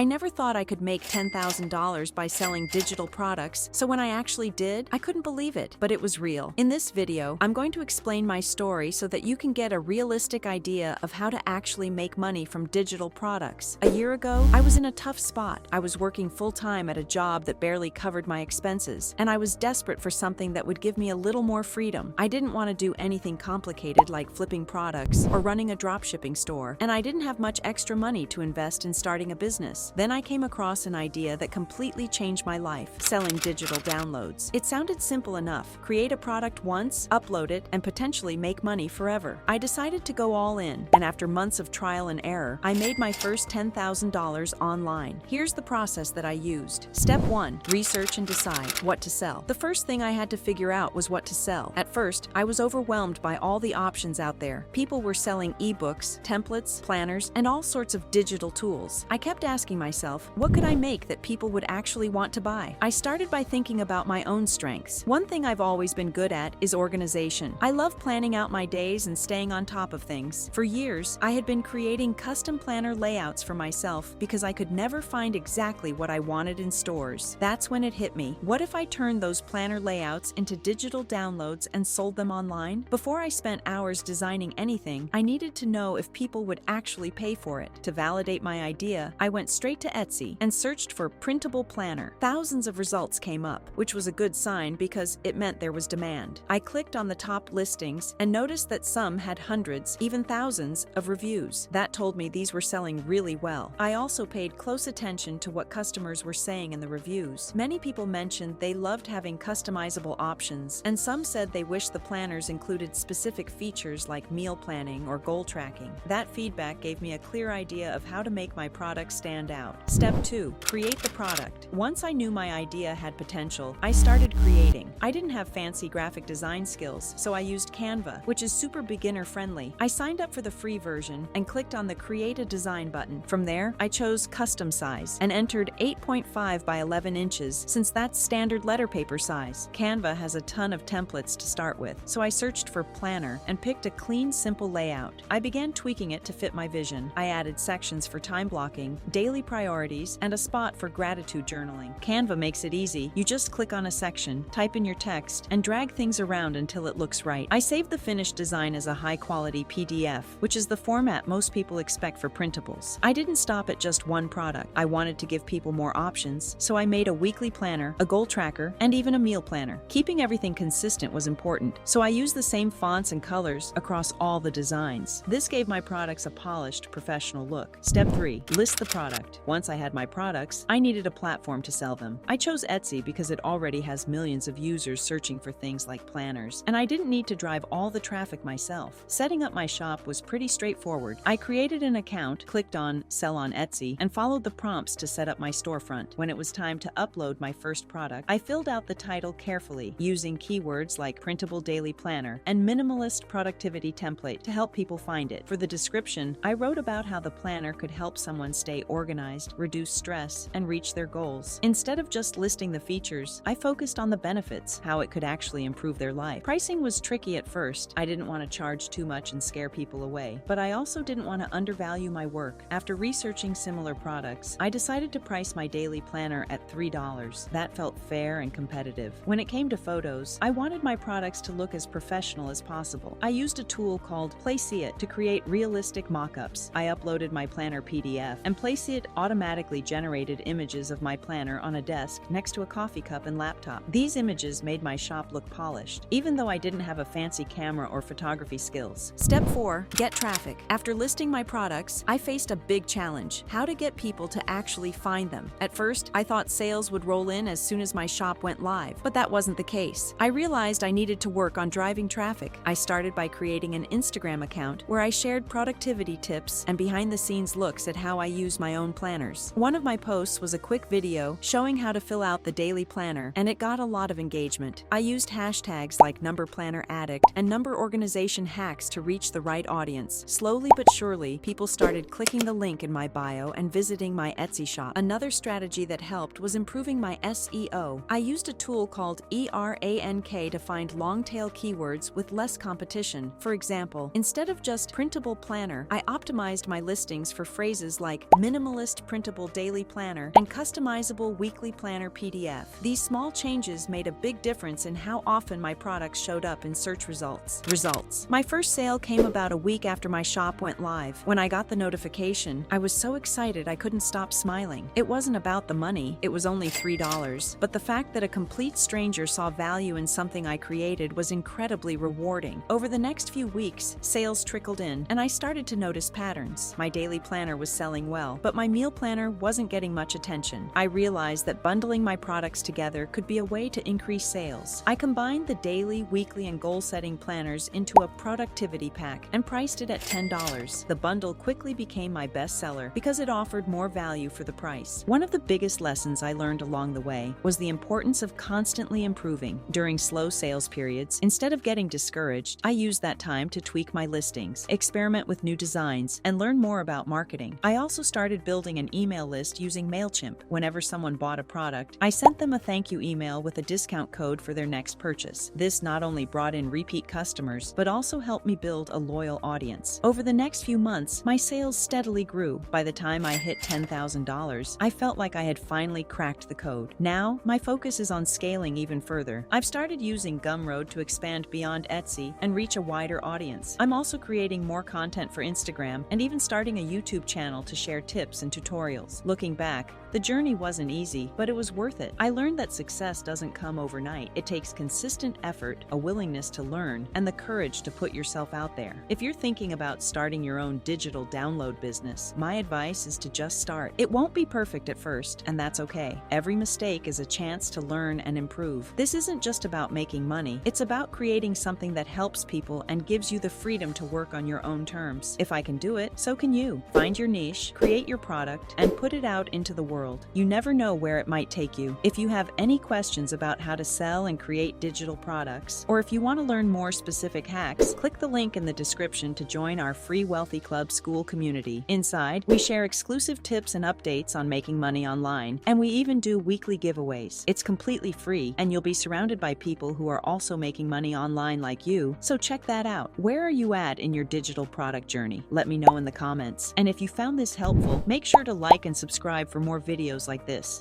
I never thought I could make $10,000 by selling digital products, so when I actually did, I couldn't believe it, but it was real. In this video, I'm going to explain my story so that you can get a realistic idea of how to actually make money from digital products. A year ago, I was in a tough spot. I was working full-time at a job that barely covered my expenses, and I was desperate for something that would give me a little more freedom. I didn't want to do anything complicated like flipping products or running a dropshipping store, and I didn't have much extra money to invest in starting a business. Then I came across an idea that completely changed my life: selling digital downloads. It sounded simple enough: create a product once, upload it, and potentially make money forever. I decided to go all in, and after months of trial and error, I made my first $10,000 online. Here's the process that I used. Step 1. Research and decide what to sell. The first thing I had to figure out was what to sell. At first, I was overwhelmed by all the options out there. People were selling ebooks, templates, planners, and all sorts of digital tools. I kept asking myself, what could I make that people would actually want to buy? I started by thinking about my own strengths. One thing I've always been good at is organization. I love planning out my days and staying on top of things. For years, I had been creating custom planner layouts for myself because I could never find exactly what I wanted in stores. That's when it hit me. What if I turned those planner layouts into digital downloads and sold them online? Before I spent hours designing anything, I needed to know if people would actually pay for it. To validate my idea, I went straight to Etsy and searched for printable planner. Thousands of results came up, which was a good sign because it meant there was demand. I clicked on the top listings and noticed that some had hundreds, even thousands, of reviews. That told me these were selling really well. I also paid close attention to what customers were saying in the reviews. Many people mentioned they loved having customizable options, and some said they wished the planners included specific features like meal planning or goal tracking. That feedback gave me a clear idea of how to make my product stand out. Step 2. Create the product. Once I knew my idea had potential, I started creating. I didn't have fancy graphic design skills, so I used Canva, which is super beginner friendly. I signed up for the free version and clicked on the Create a Design button. From there, I chose custom size and entered 8.5 by 11 inches since that's standard letterpaper size. Canva has a ton of templates to start with, so I searched for planner and picked a clean, simple layout. I began tweaking it to fit my vision. I added sections for time blocking, daily priorities, and a spot for gratitude journaling. Canva makes it easy. You just click on a section, type in your text, and drag things around until it looks right. I saved the finished design as a high-quality PDF, which is the format most people expect for printables. I didn't stop at just one product. I wanted to give people more options, so I made a weekly planner, a goal tracker, and even a meal planner. Keeping everything consistent was important, so I used the same fonts and colors across all the designs. This gave my products a polished, professional look. Step 3. List the product. Once I had my products, I needed a platform to sell them. I chose Etsy because it already has millions of users searching for things like planners, and I didn't need to drive all the traffic myself. Setting up my shop was pretty straightforward. I created an account, clicked on Sell on Etsy, and followed the prompts to set up my storefront. When it was time to upload my first product, I filled out the title carefully, using keywords like printable daily planner and minimalist productivity template to help people find it. For the description, I wrote about how the planner could help someone stay organized, reduce stress, and reach their goals. Instead of just listing the features, I focused on the benefits, how it could actually improve their life. Pricing was tricky at first. I didn't want to charge too much and scare people away, but I also didn't want to undervalue my work. After researching similar products, I decided to price my daily planner at $3. That felt fair and competitive. When it came to photos, I wanted my products to look as professional as possible. I used a tool called Playseeit to create realistic mock-ups. I uploaded my planner PDF, and Playseeit automatically generated images of my planner on a desk next to a coffee cup and laptop. These images made my shop look polished, even though I didn't have a fancy camera or photography skills. Step 4. Get traffic. After listing my products, I faced a big challenge: how to get people to actually find them. At first, I thought sales would roll in as soon as my shop went live, but that wasn't the case. I realized I needed to work on driving traffic. I started by creating an Instagram account where I shared productivity tips and behind-the-scenes looks at how I use my own planners. One of my posts was a quick video showing how to fill out the daily planner, and it got a lot of engagement. I used hashtags like #PlannerAddict and number organization hacks to reach the right audience. Slowly but surely, people started clicking the link in my bio and visiting my Etsy shop. Another strategy that helped was improving my SEO. I used a tool called ERANK to find long-tail keywords with less competition. For example, instead of just printable planner, I optimized my listings for phrases like minimalist minimalist printable daily planner, and customizable weekly planner PDF. These small changes made a big difference in how often my products showed up in search results. My first sale came about a week after my shop went live. When I got the notification, I was so excited I couldn't stop smiling. It wasn't about the money, it was only $3, but the fact that a complete stranger saw value in something I created was incredibly rewarding. Over the next few weeks, sales trickled in, and I started to notice patterns. My daily planner was selling well, but my meal planner wasn't getting much attention. I realized that bundling my products together could be a way to increase sales. I combined the daily, weekly, and goal-setting planners into a productivity pack and priced it at $10. The bundle quickly became my best seller because it offered more value for the price. One of the biggest lessons I learned along the way was the importance of constantly improving. During slow sales periods, instead of getting discouraged, I used that time to tweak my listings, experiment with new designs, and learn more about marketing. I also started building an email list using MailChimp. Whenever someone bought a product, I sent them a thank you email with a discount code for their next purchase. This not only brought in repeat customers, but also helped me build a loyal audience. Over the next few months, my sales steadily grew. By the time I hit $10,000, I felt like I had finally cracked the code. Now, my focus is on scaling even further. I've started using Gumroad to expand beyond Etsy and reach a wider audience. I'm also creating more content for Instagram and even starting a YouTube channel to share tips and tutorials. Looking back, the journey wasn't easy, but it was worth it. I learned that success doesn't come overnight. It takes consistent effort, a willingness to learn, and the courage to put yourself out there. If you're thinking about starting your own digital download business, my advice is to just start. It won't be perfect at first, and that's okay. Every mistake is a chance to learn and improve. This isn't just about making money. It's about creating something that helps people and gives you the freedom to work on your own terms. If I can do it, so can you. Find your niche, create your product, and put it out into the world. You never know where it might take you. If you have any questions about how to sell and create digital products, or if you want to learn more specific hacks, click the link in the description to join our free Wealthy Club school community. Inside, we share exclusive tips and updates on making money online, and we even do weekly giveaways. It's completely free, and you'll be surrounded by people who are also making money online like you, so check that out. Where are you at in your digital product journey? Let me know in the comments. And if you found this helpful, make sure to like and subscribe for more videos like this.